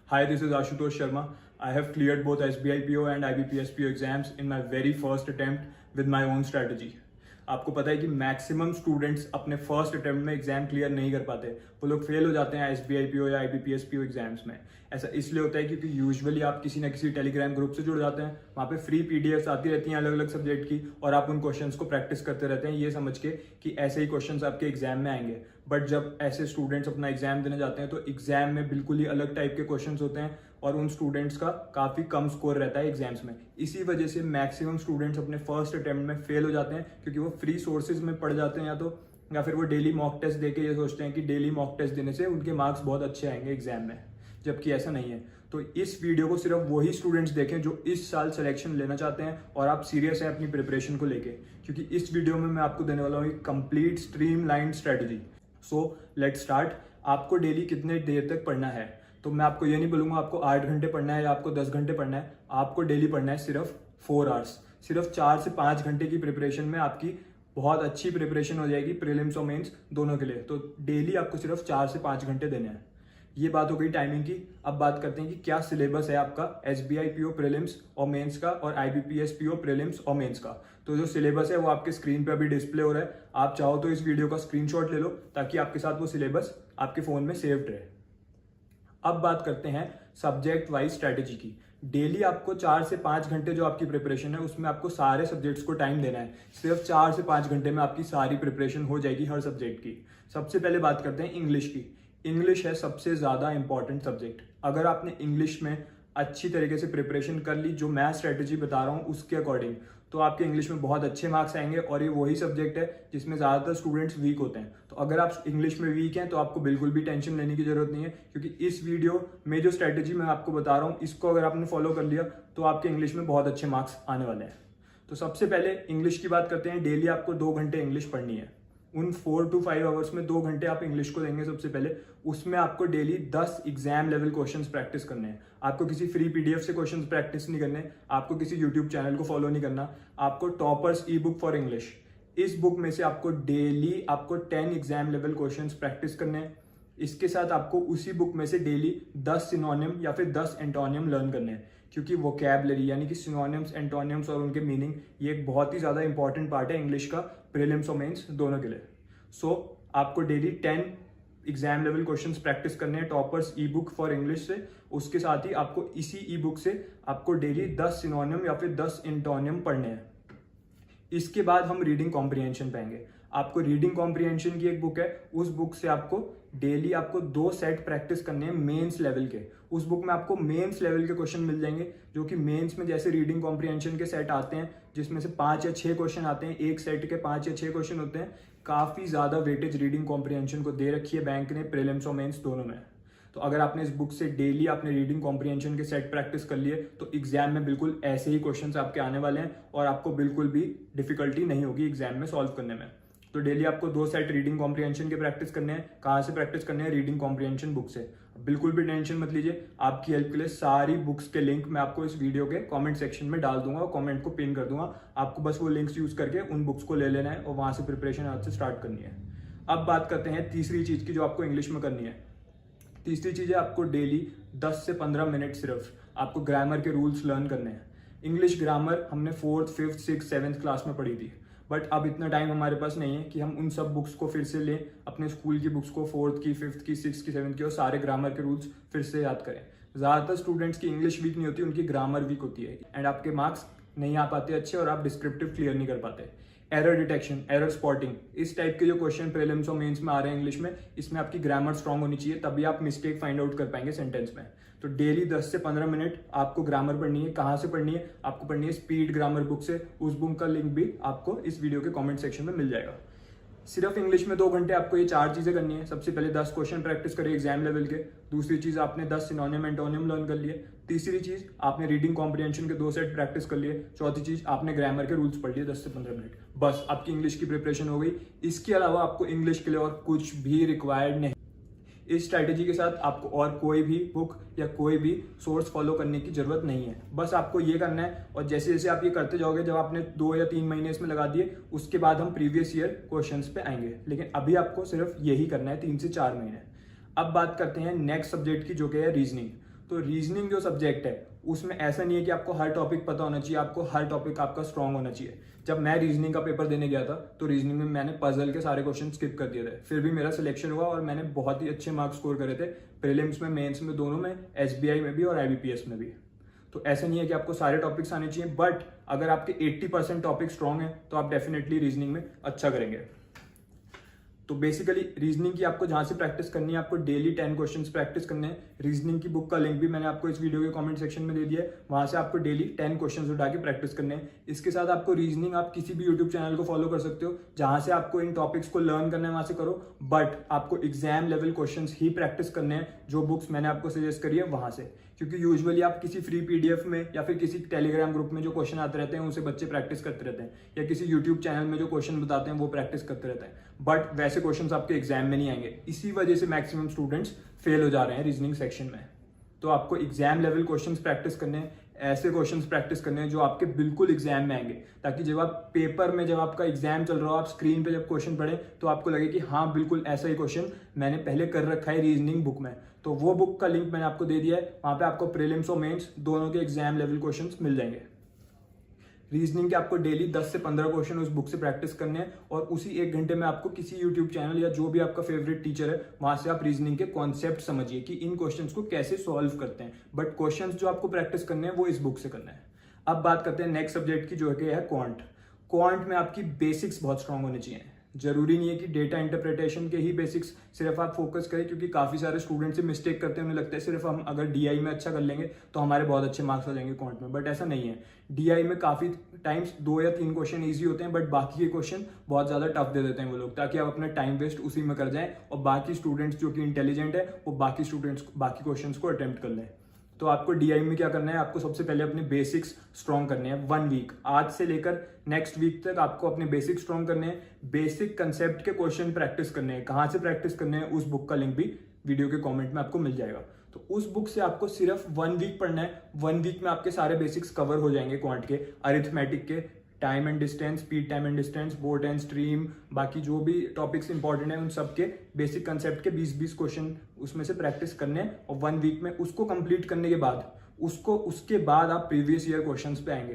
Hi, this is Ashutosh Sharma. I have cleared both SBI PO and IBPS PO exams in my very first attempt with my own strategy. आपको पता है कि maximum students अपने first attempt में exam clear नहीं कर पाते, वो लोग फेल हो जाते हैं SBI PO या IBPS PO एग्जाम्स में। ऐसा इसलिए होता है क्योंकि यूजुअली आप किसी न किसी टेलीग्राम ग्रुप से जुड़ जाते हैं, वहाँ पे फ्री PDFs आती रहती हैं अलग अलग सब्जेक्ट की, और आप उन क्वेश्चंस को प्रैक्टिस करते रहते हैं ये समझ के कि ऐसे ही क्वेश्चंस आपके एग्जाम में आएंगे। बट जब ऐसे स्टूडेंट्स अपना एग्जाम देने जाते हैं तो एग्जाम में बिल्कुल ही अलग टाइप के क्वेश्चंस होते हैं और उन स्टूडेंट्स का काफ़ी कम स्कोर रहता है एग्जाम्स में। इसी वजह से मैक्सिमम स्टूडेंट्स अपने फर्स्ट अटेम्प्ट में फेल हो जाते हैं, क्योंकि वो फ्री सोर्सेज में पढ़ जाते हैं या फिर वो डेली मॉक टेस्ट देके ये सोचते हैं कि डेली मॉक टेस्ट देने से उनके मार्क्स बहुत अच्छे आएंगे एग्जाम में, जबकि ऐसा नहीं है। तो इस वीडियो को सिर्फ वही स्टूडेंट्स देखें जो इस साल सिलेक्शन लेना चाहते हैं और आप सीरियस हैं अपनी प्रिपरेशन को लेके, क्योंकि इस वीडियो में मैं आपको देने वाला हूँ एक complete streamlined strategy. So let's start. आपको डेली कितने देर तक पढ़ना है, तो मैं आपको ये नहीं बोलूँगा आपको 8 घंटे पढ़ना है या आपको 10 घंटे पढ़ना है। आपको डेली पढ़ना है सिर्फ 4 आवर्स। सिर्फ 4 से 5 घंटे की प्रिपरेशन में आपकी बहुत अच्छी प्रिपरेशन हो जाएगी प्रीलिम्स और मेंस दोनों के लिए। तो डेली आपको सिर्फ 4 से 5 घंटे देने हैं। ये बात हो गई टाइमिंग की। अब बात करते हैं कि क्या सिलेबस है आपका SBI PO प्रीलिम्स और मेंस का और IBPS PO प्रीलिम्स और मेंस का। तो जो सिलेबस है वो आपके स्क्रीन पे अभी डिस्प्ले हो रहा है। आप चाहो तो इस वीडियो का स्क्रीनशॉट ले लो ताकि आपके साथ वो सिलेबस आपके फोन में सेव्ड रहे। अब बात करते हैं सब्जेक्ट वाइज स्ट्रेटेजी की। डेली आपको 4 से 5 घंटे जो आपकी प्रिपरेशन है उसमें आपको सारे सब्जेक्ट्स को टाइम देना है। सिर्फ 4 से 5 घंटे में आपकी सारी प्रिपरेशन हो जाएगी हर सब्जेक्ट की। सबसे पहले बात करते हैं इंग्लिश की। इंग्लिश है सबसे ज़्यादा इंपॉर्टेंट सब्जेक्ट। अगर आपने इंग्लिश में अच्छी तरीके से प्रिपरेशन कर ली, जो मैं स्ट्रेटेजी बता रहा हूँ उसके अकॉर्डिंग, तो आपके इंग्लिश में बहुत अच्छे मार्क्स आएंगे। और ये वही सब्जेक्ट है जिसमें ज़्यादातर स्टूडेंट्स वीक होते हैं। तो अगर आप इंग्लिश में वीक हैं तो आपको बिल्कुल भी टेंशन लेने की जरूरत नहीं है, क्योंकि इस वीडियो में जो स्ट्रेटेजी मैं आपको बता रहा हूँ इसको अगर आपने फॉलो कर लिया तो आपके इंग्लिश में बहुत अच्छे मार्क्स आने वाले हैं। तो सबसे पहले इंग्लिश की बात करते हैं। डेली आपको 2 घंटे इंग्लिश पढ़नी है। उन 4 to 5 आवर्स में 2 घंटे आप इंग्लिश को देंगे सबसे पहले। उसमें आपको daily 10 exam level questions practice करने हैं। आपको किसी फ्री PDF से क्वेश्चंस प्रैक्टिस नहीं करने, आपको किसी यूट्यूब चैनल को फॉलो नहीं करना। आपको toppers E book for English, इस बुक में से आपको daily 10 exam level questions practice करने हैं। इसके साथ आपको उसी बुक में से डेली 10 सिनोनिम या फिर 10 एंटोनियम लर्न करने हैं, क्योंकि वोकैबुलरी यानी कि सिनोनिम्स, एंटोनियम्स और उनके मीनिंग ये एक बहुत ही ज़्यादा इंपॉर्टेंट पार्ट है इंग्लिश का प्रीलिम्स और मेंस दोनों के लिए। सो आपको daily 10 exam level questions practice करने हैं toppers E book for English से। उसके साथ ही आपको इसी ई बुक से आपको डेली 10 सिनोनिम या फिर 10 एंटोनियम पढ़ने हैं। इसके बाद हम रीडिंग कॉम्प्रिहेंशन पाएंगे। आपको रीडिंग कॉम्प्रिहेंशन की एक बुक है, उस बुक से आपको डेली 2 सेट प्रैक्टिस करने हैं मेंस लेवल के। उस बुक में आपको मेंस लेवल के क्वेश्चन मिल जाएंगे, जो कि मेंस में जैसे रीडिंग कॉम्प्रिहेंशन के सेट आते हैं जिसमें से 5 या 6 क्वेश्चन आते हैं, एक सेट के 5 या 6 क्वेश्चन होते हैं। काफी ज्यादा वेटेज रीडिंग कॉम्प्रिहेंशन को दे रखी है बैंक ने प्रीलिम्स और मेंस दोनों में। तो अगर आपने इस बुक से डेली आपने रीडिंग कॉम्प्रिहेंशन के सेट प्रैक्टिस कर लिए तो एग्जाम में बिल्कुल ऐसे ही क्वेश्चंस आपके आने वाले हैं और आपको बिल्कुल भी डिफिकल्टी नहीं होगी एग्जाम में सॉल्व करने में। तो डेली आपको 2 सेट रीडिंग कॉम्प्रिहेंशन के प्रैक्टिस करने हैं। कहाँ से प्रैक्टिस करने हैं? रीडिंग कॉम्प्रिहेंशन बुक से। बिल्कुल भी टेंशन मत लीजिए, आपकी हेल्प के लिए सारी बुक्स के लिंक मैं आपको इस वीडियो के कमेंट सेक्शन में डाल दूंगा और कमेंट को पिन कर दूंगा। आपको बस वो लिंक्स यूज करके उन बुक्स को ले लेना है और वहां से प्रिपरेशन आज से स्टार्ट करनी है। अब बात करते हैं तीसरी चीज की जो आपको इंग्लिश में करनी है। तीसरी चीज है आपको डेली 10 से 15 मिनट सिर्फ आपको ग्रामर के रूल्स लर्न करने हैं। इंग्लिश ग्रामर हमने 4th, 5th, 6th, 7th class में पढ़ी थी, बट अब इतना टाइम हमारे पास नहीं है कि हम उन सब बुक्स को फिर से लें, अपने स्कूल की बुक्स को 4th की, 5th की, 6th की, 7th की और सारे ग्रामर के रूल्स फिर से याद करें। ज़्यादातर स्टूडेंट्स की इंग्लिश वीक नहीं होती, उनकी ग्रामर वीक होती है एंड आपके मार्क्स नहीं आ पाते अच्छे और आप डिस्क्रिप्टिव क्लियर नहीं कर पाते। एरर डिटेक्शन, एरर स्पॉटिंग, इस टाइप के जो क्वेश्चन प्रीलिम्स और मेंस में आ रहे हैं इंग्लिश में, इसमें आपकी ग्रामर स्ट्रांग होनी चाहिए, तभी आप मिस्टेक फाइंड आउट कर पाएंगे सेंटेंस में। तो डेली 10 से 15 मिनट आपको ग्रामर पढ़नी है। कहाँ से पढ़नी है? आपको पढ़नी है स्पीड ग्रामर बुक से। उस बुक का लिंक भी आपको इस वीडियो के कमेंट सेक्शन में मिल जाएगा। सिर्फ इंग्लिश में 2 घंटे आपको ये 4 चीजें करनी है। सबसे पहले 10 क्वेश्चन प्रैक्टिस करिए एग्जाम लेवल के। दूसरी चीज आपने 10 सिनोनिम एंटोनिम लर्न कर लिए। तीसरी चीज आपने रीडिंग कॉम्प्रिहेंशन के 2 सेट प्रैक्टिस कर लिए। चौथी चीज आपने ग्रामर के रूल्स पढ़ लिए 10 से 15 मिनट। बस आपकी इंग्लिश की प्रिपरेशन हो गई। इसके अलावा आपको इंग्लिश के लिए और कुछ भी रिक्वायर्ड नहीं। इस स्ट्रैटेजी के साथ आपको और कोई भी बुक या कोई भी सोर्स फॉलो करने की जरूरत नहीं है। बस आपको ये करना है और जैसे जैसे आप ये करते जाओगे, जब आपने 2 या 3 महीने इसमें लगा दिए, उसके बाद हम प्रीवियस ईयर क्वेश्चंस पे आएंगे। लेकिन अभी आपको सिर्फ यही करना है 3 से 4 महीने। अब बात करते हैं नेक्स्ट सब्जेक्ट की, जो कि है रीजनिंग। तो रीजनिंग जो सब्जेक्ट है उसमें ऐसा नहीं है कि आपको हर टॉपिक पता होना चाहिए, आपको हर टॉपिक आपका स्ट्रांग होना चाहिए। जब मैं रीजनिंग का पेपर देने गया था तो रीजनिंग में मैंने पजल के सारे क्वेश्चन स्किप कर दिए थे, फिर भी मेरा सिलेक्शन हुआ और मैंने बहुत ही अच्छे मार्क्स स्कोर करे थे प्रीलिम्स में, मेंस में, दोनों में, एसबीआई में भी और आईबीपीएस में भी। तो ऐसा नहीं है कि आपको सारे टॉपिक्स आने चाहिए, बट अगर आपके 80% टॉपिक स्ट्रांग है तो आप डेफिनेटली रीजनिंग में अच्छा करेंगे। तो बेसिकली रीजनिंग की आपको जहां से प्रैक्टिस करनी है, आपको डेली 10 क्वेश्चंस प्रैक्टिस करने हैं। रीजनिंग की बुक का लिंक भी मैंने आपको इस वीडियो के कमेंट सेक्शन में दे दिया है, वहां से आपको डेली 10 क्वेश्चंस उठा के प्रैक्टिस करने हैं। इसके साथ आपको रीजनिंग आप किसी भी यूट्यूब चैनल को फॉलो कर सकते हो, जहां से आपको इन टॉपिक्स को लर्न करना है वहां से करो, बट आपको एग्जाम लेवल क्वेश्चन ही प्रैक्टिस करने हैं जो बुक्स मैंने आपको सजेस्ट करी है वहां से। क्योंकि यूजुअली आप किसी फ्री पीडीएफ में या फिर किसी टेलीग्राम ग्रुप में जो क्वेश्चन आते रहते हैं उनसे बच्चे प्रैक्टिस करते रहते हैं, या किसी यूट्यूब चैनल में जो क्वेश्चन बताते हैं वो प्रैक्टिस करते रहते हैं, बट वैसे क्वेश्चंस आपके एग्जाम में नहीं आएंगे। इसी वजह से मैक्सिमम स्टूडेंट्स फेल हो जा रहे हैं रीजनिंग सेक्शन में। तो आपको एग्जाम लेवल क्वेश्चंस प्रैक्टिस करने हैं, ऐसे क्वेश्चंस प्रैक्टिस करने हैं जो आपके बिल्कुल एग्जाम में आएंगे, ताकि जब आप पेपर में, जब आपका एग्जाम चल रहा हो, आप स्क्रीन पे जब क्वेश्चन पढ़े तो आपको लगे कि हाँ बिल्कुल ऐसा ही क्वेश्चन मैंने पहले कर रखा है रीजनिंग बुक में। तो वो बुक का लिंक मैंने आपको दे दिया है, वहां पे आपको प्रीलिम्स और मेंस दोनों के एग्जाम लेवल क्वेश्चंस मिल जाएंगे। रीजनिंग के आपको डेली 10 से 15 क्वेश्चन उस बुक से प्रैक्टिस करने हैं, और उसी 1 घंटे में आपको किसी यूट्यूब चैनल या जो भी आपका फेवरेट टीचर है वहां से आप रीजनिंग के कॉन्सेप्ट समझिए कि इन क्वेश्चंस को कैसे सॉल्व करते हैं, बट क्वेश्चंस जो आपको प्रैक्टिस करने हैं वो इस बुक से करना है। अब बात करते हैं नेक्स्ट सब्जेक्ट की, जो है क्वांट। क्वांट में आपकी बेसिक्स बहुत स्ट्रांग होने चाहिए। जरूरी नहीं है कि डेटा इंटरप्रिटेशन के ही बेसिक्स सिर्फ आप फोकस करें, क्योंकि काफी सारे स्टूडेंट से मिस्टेक करते हैं, उन्हें लगता है सिर्फ हम अगर डीआई में अच्छा कर लेंगे तो हमारे बहुत अच्छे मार्क्स आ जाएंगे क्वांट में, बट ऐसा नहीं है। डीआई में काफी टाइम्स 2 या 3 क्वेश्चन ईजी होते हैं, बट बाकी के क्वेश्चन बहुत ज्यादा टफ दे देते हैं वो लोग, ताकि आप अपना टाइम वेस्ट उसी में कर जाएं और बाकी स्टूडेंट्स जो कि इंटेलिजेंट है वो बाकी स्टूडेंट्स बाकी क्वेश्चन को अटेम्प्ट कर लें। तो आपको डीआई में क्या करना है, आपको सबसे पहले अपने बेसिक्स स्ट्रॉन्ग करने हैं। 1 वीक, आज से लेकर नेक्स्ट वीक तक आपको अपने बेसिक स्ट्रॉन्ग करने हैं। बेसिक कंसेप्ट के क्वेश्चन प्रैक्टिस करने हैं। कहां से प्रैक्टिस करने हैं, उस बुक का लिंक भी वीडियो के कमेंट में आपको मिल जाएगा। तो उस बुक से आपको सिर्फ 1 वीक पढ़ना है। 1 वीक में आपके सारे बेसिक्स कवर हो जाएंगे क्वांट के, अरिथमेटिक के, time and distance, speed time and distance, boat and stream, बाकी जो भी टॉपिक्स इंपॉर्टेंट है उन सब के बेसिक कंसेप्ट के 20-20 क्वेश्चन उसमें से प्रैक्टिस करने हैं। और 1 वीक में उसको कंप्लीट करने के बाद उसके बाद आप प्रीवियस ईयर क्वेश्चंस पे आएंगे।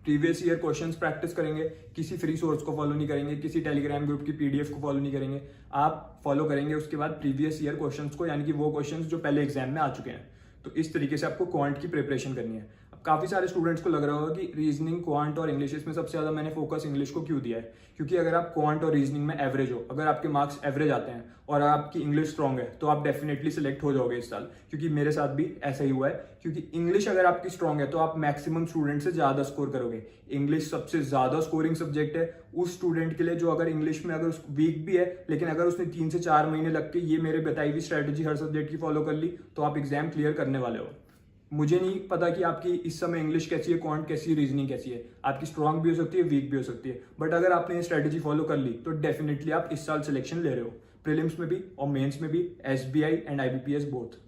प्रीवियस ईयर क्वेश्चंस प्रैक्टिस करेंगे, किसी फ्री सोर्स को फॉलो नहीं करेंगे, किसी टेलीग्राम ग्रुप की पीडीएफ को फॉलो नहीं करेंगे, आप फॉलो करेंगे उसके बाद प्रीवियस ईयर क्वेश्चंस को, यानी कि वो क्वेश्चंस जो पहले एग्जाम में आ चुके हैं। तो इस तरीके से आपको क्वांट की प्रिपरेशन करनी है। अब काफी सारे स्टूडेंट्स को लग रहा होगा कि रीजनिंग, क्वांट और इंग्लिश, इसमें सबसे ज्यादा मैंने फोकस इंग्लिश को क्यों दिया है, क्योंकि अगर आप क्वांट और रीजनिंग में एवरेज हो, अगर आपके मार्क्स एवरेज आते हैं और आपकी इंग्लिश स्ट्रांग है तो आप डेफिनेटली सिलेक्ट हो जाओगे इस साल, क्योंकि मेरे साथ भी ऐसा ही हुआ है। क्योंकि इंग्लिश अगर आपकी स्ट्रांग है तो आप मैक्सिमम स्टूडेंट से ज्यादा स्कोर करोगे। इंग्लिश सबसे ज्यादा स्कोरिंग सब्जेक्ट है उस स्टूडेंट के लिए जो अगर इंग्लिश में अगर वीक भी है, लेकिन अगर उसने 3 से 4 महीने लग के ये मेरे बताई हुई स्ट्रेटेजी हर सब्जेक्ट की फॉलो कर ली तो आप एग्जाम क्लियर करने वाले हो। मुझे नहीं पता कि आपकी इस समय इंग्लिश कैसी है, क्वांट कैसी है, रीजनिंग कैसी है, आपकी स्ट्रांग भी हो सकती है, वीक भी हो सकती है, बट अगर आपने ये स्ट्रेटेजी फॉलो कर ली तो डेफिनेटली आप इस साल सिलेक्शन ले रहे हो, प्रीलिम्स में भी और मेंस में भी, एसबीआई एंड आईबीपीएस बोथ।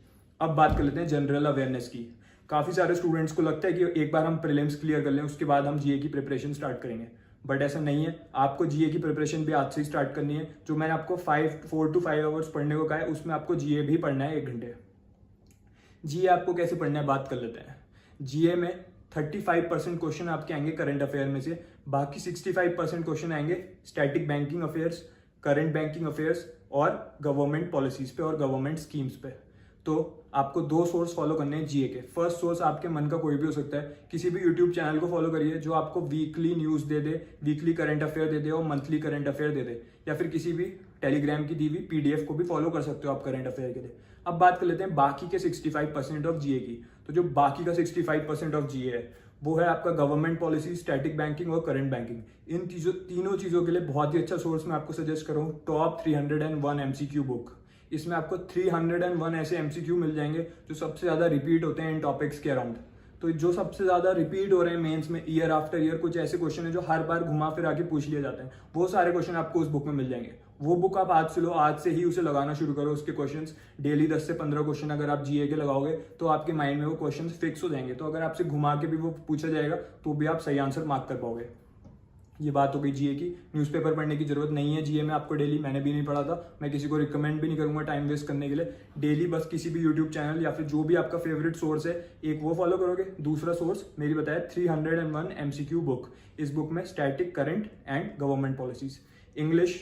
अब बात कर लेते हैं जनरल अवेयरनेस की। काफी सारे स्टूडेंट्स को लगता है कि एक बार हम प्रीलिम्स क्लियर कर लें उसके बाद हम जीए की प्रिपरेशन स्टार्ट करेंगे, बट ऐसा नहीं है। आपको जीए की प्रिपरेशन भी आज से ही स्टार्ट करनी है। जो मैंने आपको 4 to 5 आवर्स पढ़ने को कहा है उसमें आपको जीए भी पढ़ना है 1 घंटे। जीए आपको कैसे पढ़ना है बात कर लेते हैं। जीए में 35% क्वेश्चन आपके आएंगे करंट अफेयर में से, बाकी 65% क्वेश्चन आएंगे static banking affairs, current banking affairs और गवर्नमेंट पॉलिसीज पे और गवर्नमेंट स्कीम्स पे। तो आपको 2 सोर्स फॉलो करने हैं जीए के। फर्स्ट सोर्स आपके मन का कोई भी हो सकता है, किसी भी यूट्यूब चैनल को फॉलो करिए जो आपको वीकली न्यूज दे दे, वीकली करंट अफेयर दे दे और मंथली करंट अफेयर दे दे, या फिर किसी भी टेलीग्राम की दी हुई पीडीएफ को भी फॉलो कर सकते हो आप करंट अफेयर के लिए। अब बात कर लेते हैं बाकी के 65% ऑफ जीए की। तो जो बाकी का 65% ऑफ जीए है वो है आपका गवर्नमेंट पॉलिसी, स्टैटिक बैंकिंग और करंट बैंकिंग। इन तीनों चीजों के लिए बहुत ही अच्छा सोर्स मैं आपको सजेस्ट करूँ, टॉप 301 एमसीक्यू बुक। इसमें आपको 301 ऐसे एमसीक्यू मिल जाएंगे जो सबसे ज्यादा रिपीट होते हैं इन टॉपिक्स के अराउंड। तो जो सबसे ज्यादा रिपीट हो रहे हैं मेंस में ईयर आफ्टर ईयर, कुछ ऐसे क्वेश्चन है जो हर बार घुमा फिर आके पूछ लिए जाते हैं, वो सारे क्वेश्चन आपको उस बुक में मिल जाएंगे। वो बुक आप आज से लो, आज से ही उसे लगाना शुरू करो। उसके क्वेश्चंस डेली 10 से 15 क्वेश्चन अगर आप जीए के लगाओगे तो आपके माइंड में वो क्वेश्चंस फिक्स हो जाएंगे। तो अगर आपसे घुमा के भी वो पूछा जाएगा तो भी आप सही आंसर मार्क कर पाओगे। ये बात हो गई जीए की। न्यूज़पेपर पढ़ने की जरूरत नहीं है जीए में आपको डेली, मैंने भी नहीं पढ़ा था, मैं किसी को रिकमेंड भी नहीं करूंगा टाइम वेस्ट करने के लिए। डेली बस किसी भी यूट्यूब चैनल या फिर जो भी आपका फेवरेट सोर्स है एक वो फॉलो करोगे। दूसरा सोर्स मेरी बताया 301 MCQ बुक। इस बुक में static, current and government policies, English,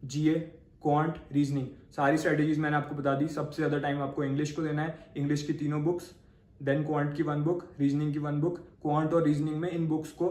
GA, quant, reasoning, सारी स्ट्रेटेजीज मैंने आपको बता दी। सबसे ज्यादा टाइम आपको इंग्लिश को देना है, इंग्लिश की 3 बुक्स, देन क्वांट की 1 बुक, रीजनिंग की 1 बुक। क्वांट और रीजनिंग में इन बुक्स को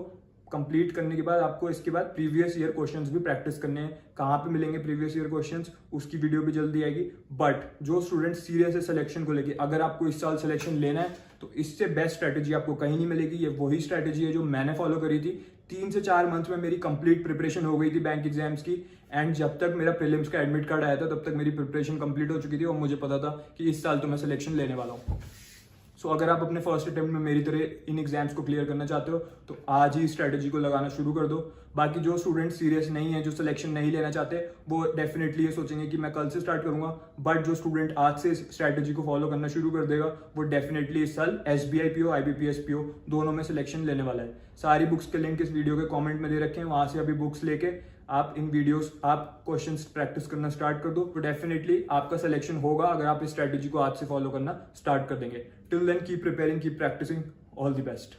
कंप्लीट करने के बाद आपको इसके बाद प्रीवियस ईयर क्वेश्चंस भी प्रैक्टिस करने हैं। कहाँ पे मिलेंगे प्रीवियस ईयर क्वेश्चंस, उसकी वीडियो भी जल्दी आएगी। बट जो स्टूडेंट सीरियस है सिलेक्शन को लेके, अगर आपको इस साल सिलेक्शन लेना है तो इससे बेस्ट स्ट्रैटेजी आपको कहीं नहीं मिलेगी। ये वही स्ट्रैटेजी है जो मैंने फॉलो करी थी। 3 से 4 मंथ्स में मेरी कंप्लीट प्रिपरेशन हो गई थी बैंक एग्जाम्स की, एंड जब तक मेरा प्रीलिम्स का एडमिट कार्ड आया था तब तक मेरी प्रिपरेशन कंप्लीट हो चुकी थी और मुझे पता था कि इस साल तो मैं सिलेक्शन लेने वाला हूँ। सो अगर आप अपने फर्स्ट अटेम्प्ट में मेरी तरह इन एग्जाम्स को क्लियर करना चाहते हो तो आज ही स्ट्रैटेजी को लगाना शुरू कर दो। बाकी जो स्टूडेंट सीरियस नहीं है, जो सिलेक्शन नहीं लेना चाहते, वो डेफिनेटली ये सोचेंगे कि मैं कल से स्टार्ट करूंगा। बट जो स्टूडेंट आज से स्ट्रैटेजी को फॉलो करना शुरू कर देगा वो डेफिनेटली इस साल SBI PO, IBPS PO दोनों में सिलेक्शन लेने वाला है। सारी बुक्स के लिंक इस वीडियो के कॉमेंट में दे रखे हैं, वहां से अभी बुक्स लेके आप इन वीडियोस आप क्वेश्चंस प्रैक्टिस करना स्टार्ट कर दो तो डेफिनेटली आपका सिलेक्शन होगा अगर आप इस स्ट्रैटेजी को आज से फॉलो करना स्टार्ट कर देंगे। Till then keep preparing, keep practising, all the best.